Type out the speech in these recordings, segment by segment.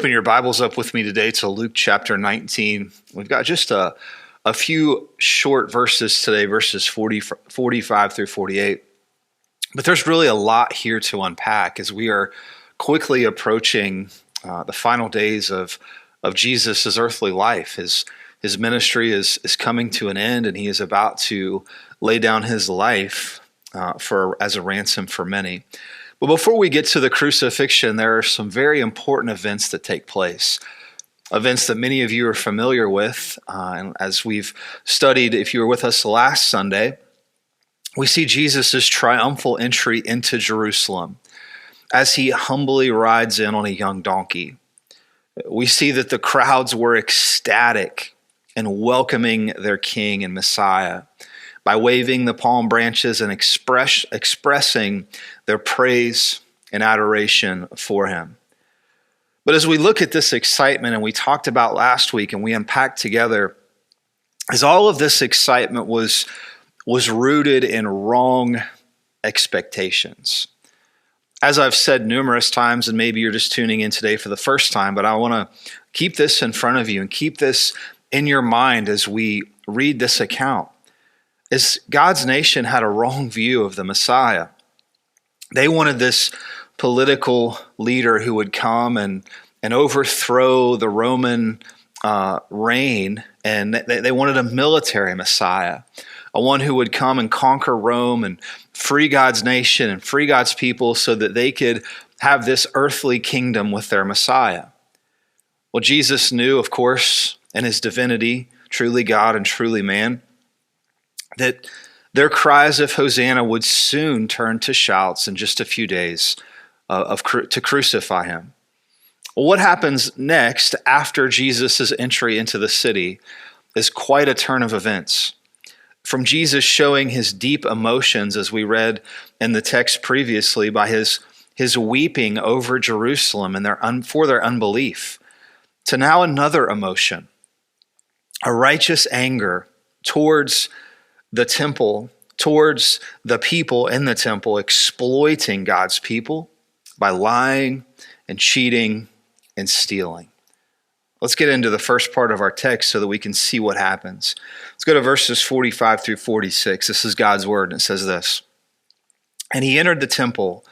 open your Bibles up with me today to Luke chapter 19. We've got just a few short verses today, verses 45 through 48. But there's really a lot here to unpack as we are quickly approaching the final days of Jesus' earthly life. His ministry is coming to an end, and he is about to lay down his life as a ransom for many. But before we get to the crucifixion, there are some very important events that take place. Events that many of you are familiar with. And as we've studied, if you were with us last Sunday, we see Jesus' triumphal entry into Jerusalem as he humbly rides in on a young donkey. We see that the crowds were ecstatic in welcoming their king and Messiah by waving the palm branches and expressing their praise and adoration for him. But as we look at this excitement, and we talked about last week and we unpacked together, as all of this excitement was rooted in wrong expectations. As I've said numerous times, and maybe you're just tuning in today for the first time, but I want to keep this in front of you and keep this in your mind as we read this account. Is God's nation had a wrong view of the Messiah. They wanted this political leader who would come and overthrow the Roman reign, and they wanted a military Messiah, a one who would come and conquer Rome and free God's nation and free God's people so that they could have this earthly kingdom with their Messiah. Well, Jesus knew, of course, in his divinity, truly God and truly man, that their cries of Hosanna would soon turn to shouts in just a few days to crucify him. Well, what happens next after Jesus' entry into the city is quite a turn of events. From Jesus showing his deep emotions, as we read in the text previously, by his weeping over Jerusalem and for their unbelief, to now another emotion, a righteous anger towards the temple, towards the people in the temple, exploiting God's people by lying and cheating and stealing. Let's get into the first part of our text so that we can see what happens. Let's go to verses 45 through 46. This is God's word, and it says this. And he entered the temple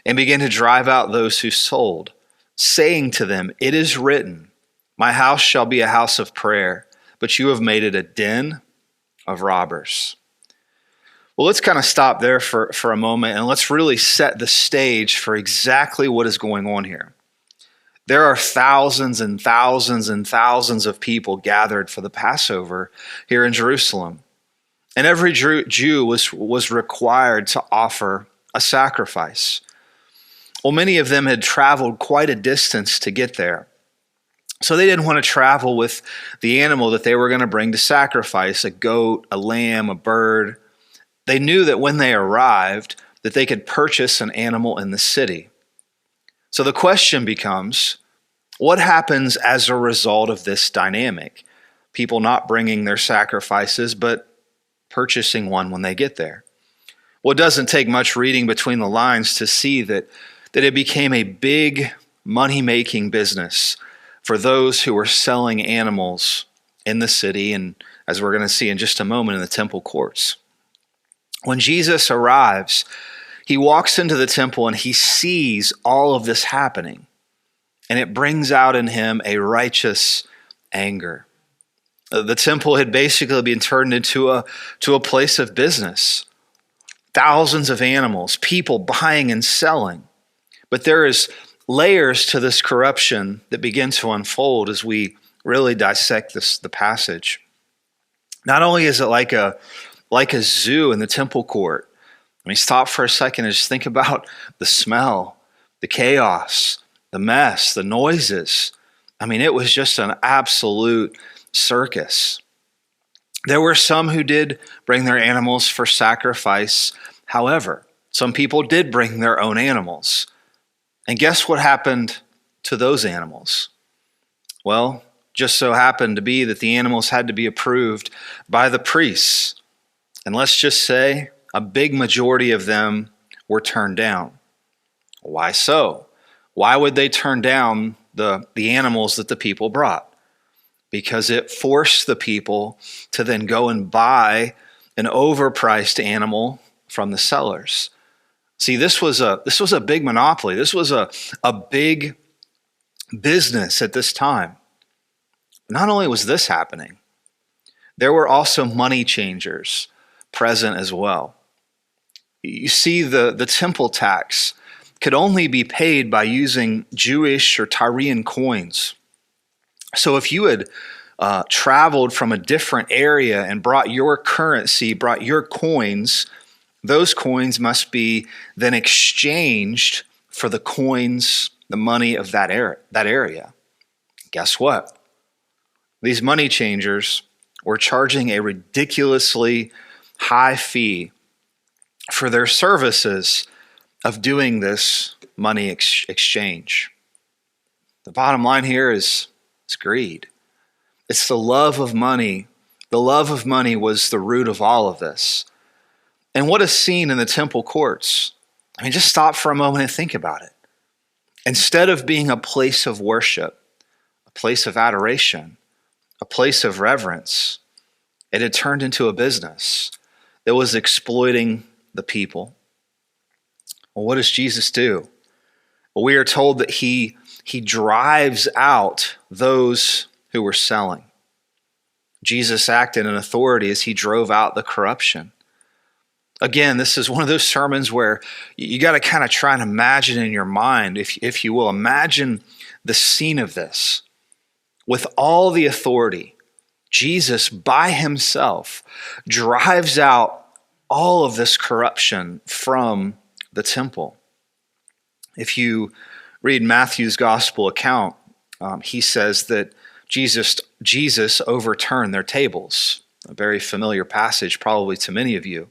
and began to drive out those who sold, saying to them, "It is written, my house shall be a house of prayer, but you have made it a den of robbers." Well, let's kind of stop there for a moment, and let's really set the stage for exactly what is going on here. There are thousands and thousands and thousands of people gathered for the Passover here in Jerusalem. And every Jew was required to offer a sacrifice. Well, many of them had traveled quite a distance to get there. So they didn't want to travel with the animal that they were going to bring to sacrifice, a goat, a lamb, a bird. They knew that when they arrived, that they could purchase an animal in the city. So the question becomes, what happens as a result of this dynamic? People not bringing their sacrifices, but purchasing one when they get there. Well, it doesn't take much reading between the lines to see that it became a big money-making business for those who were selling animals in the city, and as we're going to see in just a moment, in the temple courts. When Jesus arrives, he walks into the temple and he sees all of this happening, and it brings out in him a righteous anger. The temple had basically been turned into a place of business. Thousands of animals, people buying and selling. But there is layers to this corruption that begin to unfold as we really dissect the passage. Not only is it like a zoo in the temple court. I mean, stop for a second and just think about the smell, the chaos, the mess, the noises. I mean, it was just an absolute circus. There were some who did bring their animals for sacrifice. However, some people did bring their own animals. And guess what happened to those animals? Well, just so happened to be that the animals had to be approved by the priests. And let's just say a big majority of them were turned down. Why so? Why would they turn down the animals that the people brought, because it forced the people to then go and buy an overpriced animal from the sellers. See, this was a big monopoly. This was a big business at this time. Not only was this happening, there were also money changers present as well. You see, the temple tax could only be paid by using Jewish or Tyrian coins. So if you had traveled from a different area and brought your currency, brought your coins, those coins must be then exchanged for the coins, the money of that area. Guess what? These money changers were charging a ridiculously high fee for their services of doing this money exchange. The bottom line here is greed. It's the love of money. The love of money was the root of all of this. And what is seen in the temple courts? I mean, just stop for a moment and think about it. Instead of being a place of worship, a place of adoration, a place of reverence, it had turned into a business that was exploiting the people. Well, what does Jesus do? Well, we are told that he drives out those who were selling. Jesus acted in authority as he drove out the corruption. Again, this is one of those sermons where you got to kind of try and imagine in your mind, if you will, imagine the scene of this. With all the authority, Jesus by himself drives out all of this corruption from the temple. If you read Matthew's gospel account, he says that Jesus overturned their tables. A very familiar passage probably to many of you.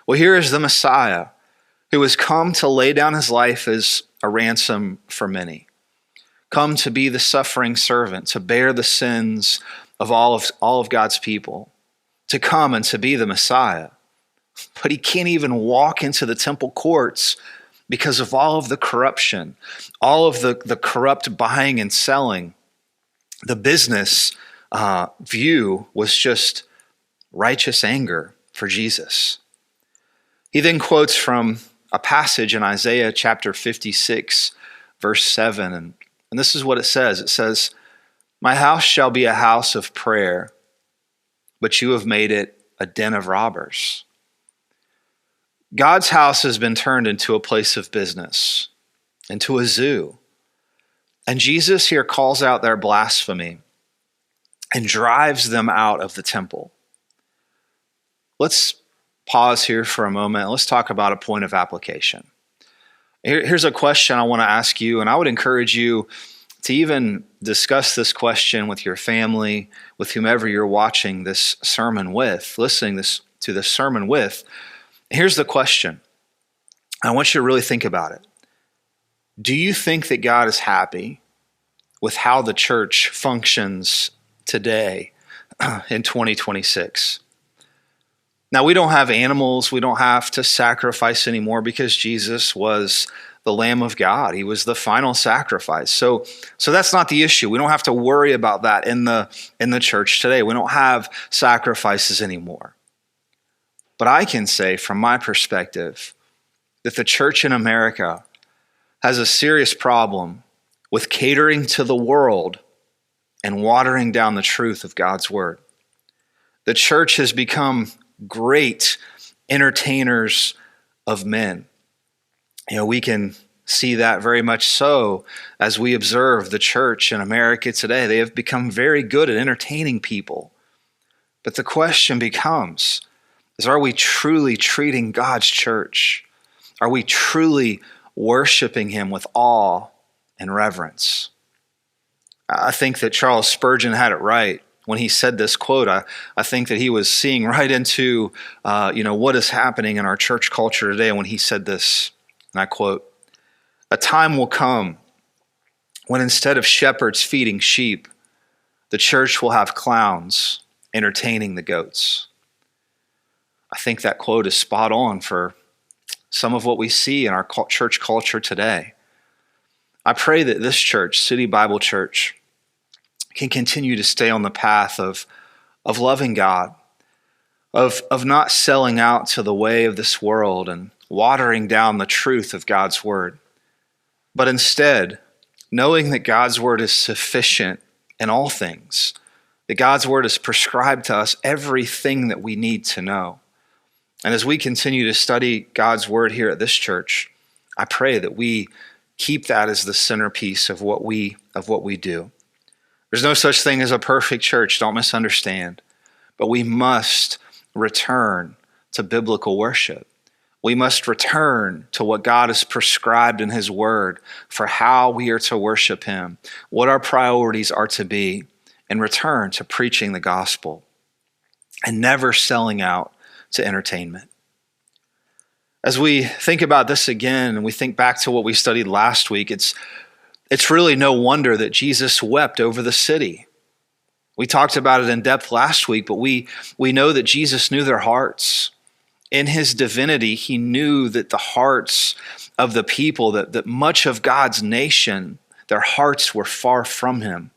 Well, here is the Messiah who has come to lay down his life as a ransom for many, come to be the suffering servant, to bear the sins of all of God's people, to come and to be the Messiah. But he can't even walk into the temple courts because of all of the corruption, all of the corrupt buying and selling. The business view was just righteous anger for Jesus. He then quotes from a passage in Isaiah chapter 56, verse 7, and this is what it says. It says, "My house shall be a house of prayer, but you have made it a den of robbers." God's house has been turned into a place of business, into a zoo. And Jesus here calls out their blasphemy and drives them out of the temple. Let's pause here for a moment. Let's talk about a point of application. Here's a question I want to ask you, and I would encourage you to even discuss this question with your family, with whomever you're watching this sermon with, listening to this sermon with. Here's the question. I want you to really think about it. Do you think that God is happy with how the church functions today in 2026? Now, we don't have animals. We don't have to sacrifice anymore because Jesus was the Lamb of God. He was the final sacrifice. So that's not the issue. We don't have to worry about that in the church today. We don't have sacrifices anymore. But I can say from my perspective that the church in America has a serious problem with catering to the world and watering down the truth of God's word. The church has become great entertainers of men. We can see that very much so as we observe the church in America today. They have become very good at entertaining people. But the question becomes, are we truly treating God's church? Are we truly worshiping him with awe and reverence? I think that Charles Spurgeon had it right when he said this quote. I think that he was seeing right into what is happening in our church culture today when he said this, and I quote, "A time will come when instead of shepherds feeding sheep, the church will have clowns entertaining the goats." I think that quote is spot on for some of what we see in our church culture today. I pray that this church, City Bible Church, can continue to stay on the path of loving God, of not selling out to the way of this world and watering down the truth of God's word, but instead knowing that God's word is sufficient in all things, that God's word has prescribed to us everything that we need to know. And as we continue to study God's word here at this church, I pray that we keep that as the centerpiece of what we do. There's no such thing as a perfect church, don't misunderstand, but we must return to biblical worship. We must return to what God has prescribed in his word for how we are to worship him, what our priorities are to be, and return to preaching the gospel and never selling out to entertainment. As we think about this again, and we think back to what we studied last week, it's really no wonder that Jesus wept over the city. We talked about it in depth last week, but we know that Jesus knew their hearts. In his divinity, he knew that the hearts of the people, that much of God's nation, their hearts were far from him.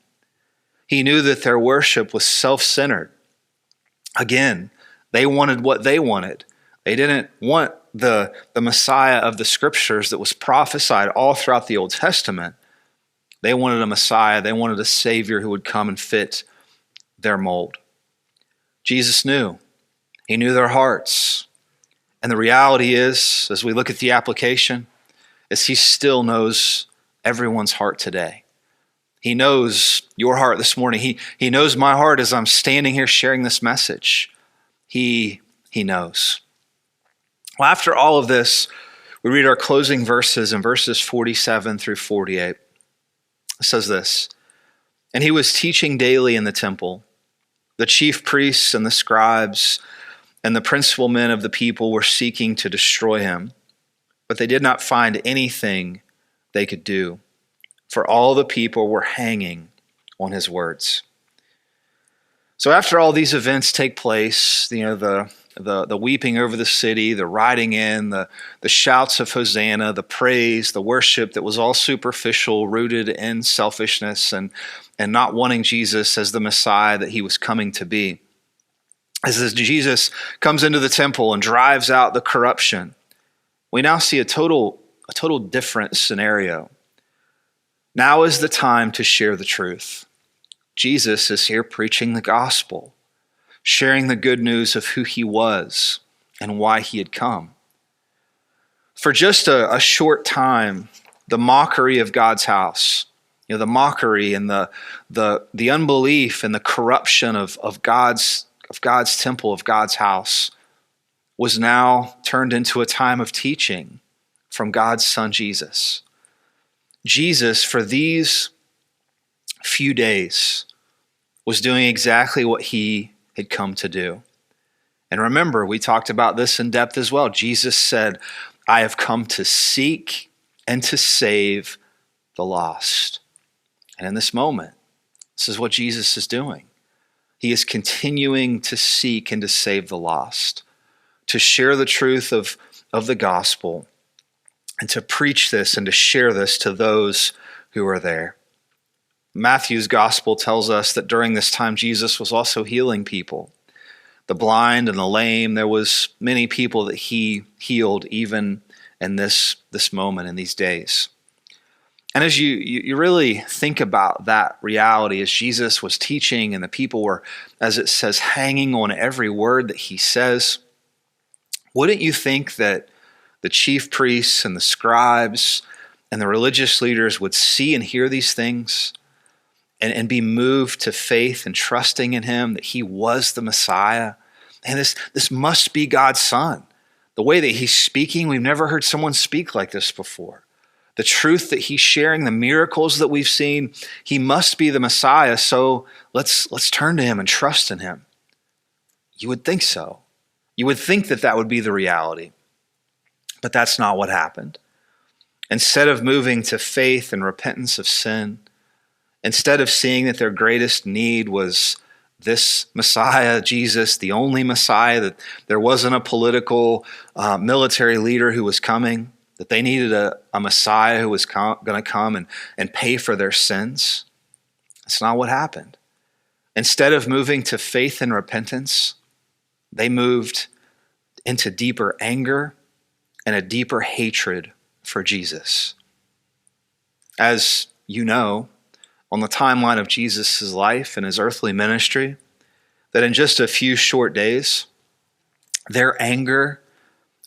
He knew that their worship was self-centered. Again, they wanted what they wanted. They didn't want the Messiah of the scriptures that was prophesied all throughout the Old Testament. They wanted a Messiah. They wanted a Savior who would come and fit their mold. Jesus knew. He knew their hearts. And the reality is, as we look at the application, is he still knows everyone's heart today. He knows your heart this morning. He knows my heart as I'm standing here sharing this message. He knows. Well, after all of this, we read our closing verses in verses 47 through 48. It says this, "And he was teaching daily in the temple. The chief priests and the scribes and the principal men of the people were seeking to destroy him, but they did not find anything they could do, for all the people were hanging on his words." So after all these events take place, the weeping over the city, the riding in, the shouts of Hosanna, the praise, the worship that was all superficial, rooted in selfishness and not wanting Jesus as the Messiah that he was coming to be. As Jesus comes into the temple and drives out the corruption, we now see a total different scenario. Now is the time to share the truth. Jesus is here preaching the gospel, sharing the good news of who he was and why he had come. For just a short time, the mockery of God's house, the mockery and the unbelief and the corruption of God's temple, of God's house, was now turned into a time of teaching from God's Son, Jesus. Jesus, for these few days, was doing exactly what he had come to do. And remember, we talked about this in depth as well. Jesus said, "I have come to seek and to save the lost." And in this moment, this is what Jesus is doing. He is continuing to seek and to save the lost, to share the truth of the gospel, and to preach this and to share this to those who are there. Matthew's gospel tells us that during this time, Jesus was also healing people. The blind and the lame, there was many people that he healed even in this moment, in these days. And as you really think about that reality, as Jesus was teaching and the people were, as it says, hanging on every word that he says, wouldn't you think that the chief priests and the scribes and the religious leaders would see and hear these things and be moved to faith and trusting in him, that he was the Messiah? And this must be God's Son. The way that he's speaking, we've never heard someone speak like this before. The truth that he's sharing, the miracles that we've seen, he must be the Messiah, so let's turn to him and trust in him. You would think so. You would think that would be the reality. But that's not what happened. Instead of moving to faith and repentance of sin, instead of seeing that their greatest need was this Messiah, Jesus, the only Messiah, that there wasn't a political military leader who was coming, that they needed a Messiah who was going to come and pay for their sins. That's not what happened. Instead of moving to faith and repentance, they moved into deeper anger and a deeper hatred for Jesus. As you know, on the timeline of Jesus' life and his earthly ministry, that in just a few short days, their anger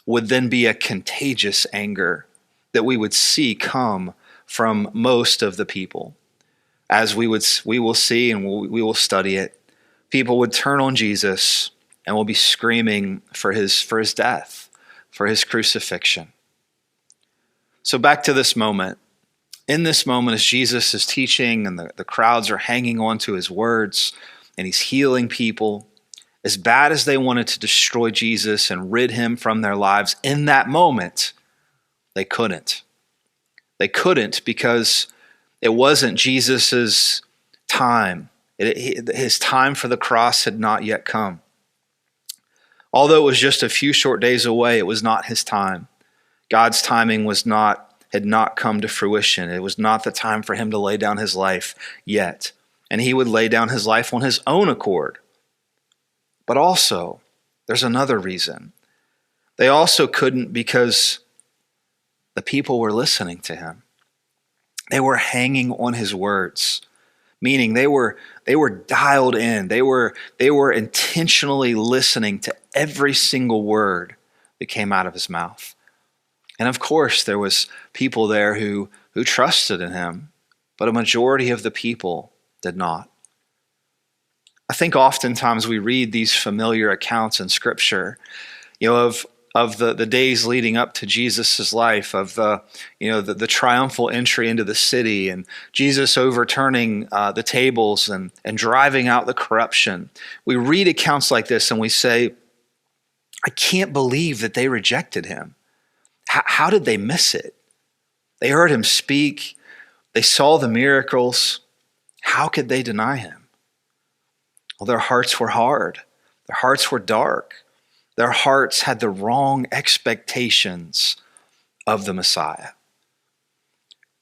would then be a contagious anger that we would see come from most of the people. As we will see and we will study it, people would turn on Jesus and will be screaming for his death, for his crucifixion. So back to this moment. In this moment, as Jesus is teaching and the crowds are hanging on to his words and he's healing people, as bad as they wanted to destroy Jesus and rid him from their lives, in that moment, they couldn't. They couldn't because it wasn't Jesus's time. His time for the cross had not yet come. Although it was just a few short days away, it was not his time. God's timing had not come to fruition. It was not the time for him to lay down his life yet. And he would lay down his life on his own accord. But also, there's another reason. They also couldn't because the people were listening to him. They were hanging on his words, meaning they were dialed in. They were intentionally listening to every single word that came out of his mouth. And of course, there was people there who trusted in him, but a majority of the people did not. I think oftentimes we read these familiar accounts in Scripture, of the days leading up to Jesus' life, of the triumphal entry into the city, and Jesus overturning the tables and driving out the corruption. We read accounts like this and we say, I can't believe that they rejected him. How did they miss it? They heard him speak. They saw the miracles. How could they deny him? Well, their hearts were hard. Their hearts were dark. Their hearts had the wrong expectations of the Messiah.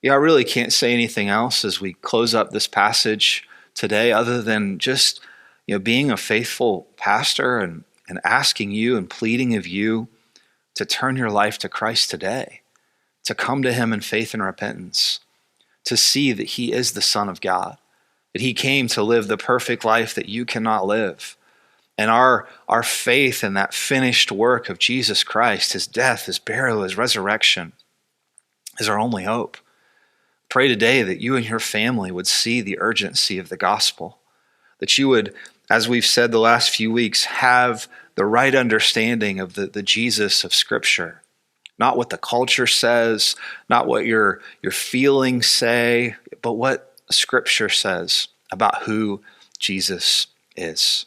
I really can't say anything else as we close up this passage today other than just being a faithful pastor and asking you and pleading of you to turn your life to Christ today, to come to him in faith and repentance, to see that he is the Son of God, that he came to live the perfect life that you cannot live. And our faith in that finished work of Jesus Christ, his death, his burial, his resurrection, is our only hope. Pray today that you and your family would see the urgency of the gospel, that you would, as we've said the last few weeks, have the right understanding of the Jesus of Scripture, not what the culture says, not what your feelings say, but what Scripture says about who Jesus is.